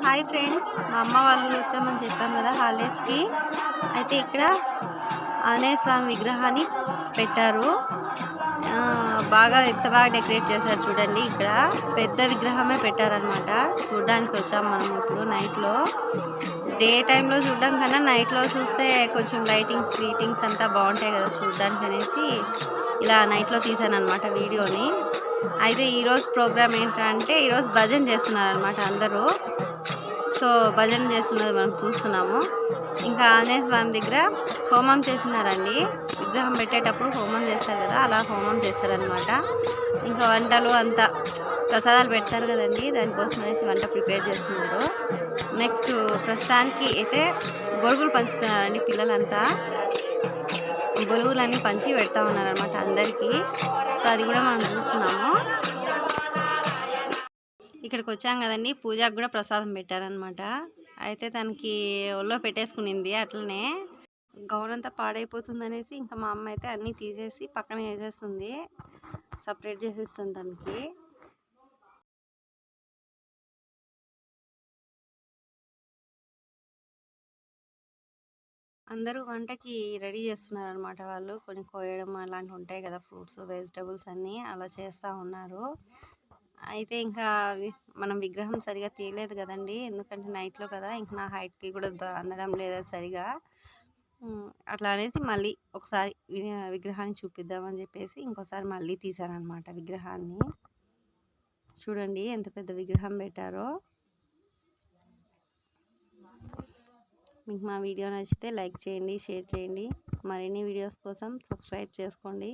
Hi friends, మా అమ్మ వాళ్ళు వచ్చామని చెప్పాను కదా హాలిడేస్కి. అయితే ఇక్కడ ఆంజనేయ స్వామి విగ్రహాన్ని పెట్టారు. బాగా ఎంత బాగా డెకరేట్ చేశారు చూడండి. ఇక్కడ పెద్ద విగ్రహమే పెట్టారనమాట. చూడడానికి వచ్చాము మనం ఇప్పుడు నైట్లో. డే టైంలో చూడడం కన్నా నైట్లో చూస్తే కొంచెం లైటింగ్స్ అంతా బాగుంటాయి కదా చూడడానికి అనేసి ఇలా నైట్లో తీసాను అనమాట వీడియోని. అయితే ఈరోజు ప్రోగ్రామ్ ఏంటంటే ఈరోజు భజన చేస్తున్నారనమాట అందరూ. సో భజన చేస్తున్నది మనం చూస్తున్నాము. ఇంకా ఆంజనేయ స్వామి దగ్గర హోమం చేస్తున్నారండి. విగ్రహం పెట్టేటప్పుడు హోమం చేస్తారు కదా, అలా హోమం చేస్తారనమాట. ఇంకా వంటలు అంతా ప్రసాదాలు పెడతారు కదండి, దానికోసం అనేసి వంట ప్రిపేర్ చేస్తున్నారు. నెక్స్ట్ ప్రస్తుతానికి అయితే గొడుగులు పంచుతున్నారండి పిల్లలంతా. గొడుగులన్నీ పంచి పెడతా ఉన్నారనమాట అందరికీ. సో అది కూడా మనం చూస్తున్నాము. ఇక్కడికి వచ్చాం కదండి, పూజకు కూడా ప్రసాదం పెట్టారనమాట. అయితే తనకి ఒళ్ళో పెట్టేసుకునింది, అట్లనే గౌన్ అంతా పాడైపోతుంది అనేసి ఇంకా మా అమ్మ అయితే అన్నీ తీసేసి పక్కన వేసేస్తుంది, సపరేట్ చేసేస్తుంది తనకి. అందరూ వంటకి రెడీ చేస్తున్నారు అనమాట. వాళ్ళు కొన్ని కోయడం అలాంటివి ఉంటాయి కదా, ఫ్రూట్స్ వెజిటబుల్స్ అన్నీ అలా చేస్తూ ఉన్నారు. అయితే ఇంకా మనం విగ్రహం సరిగా తీయలేదు కదండి, ఎందుకంటే నైట్లో కదా, ఇంకా నా హైట్కి కూడా అందడం లేదు సరిగా. అట్లా అనేసి మళ్ళీ ఒకసారి విగ్రహాన్ని చూపిద్దామని చెప్పేసి ఇంకోసారి మళ్ళీ తీసానమాట విగ్రహాన్ని. చూడండి ఎంత పెద్ద విగ్రహం పెట్టారో. మీకు మా వీడియో నచ్చితే లైక్ చేయండి, షేర్ చేయండి. మరిన్ని వీడియోస్ కోసం సబ్స్క్రైబ్ చేసుకోండి.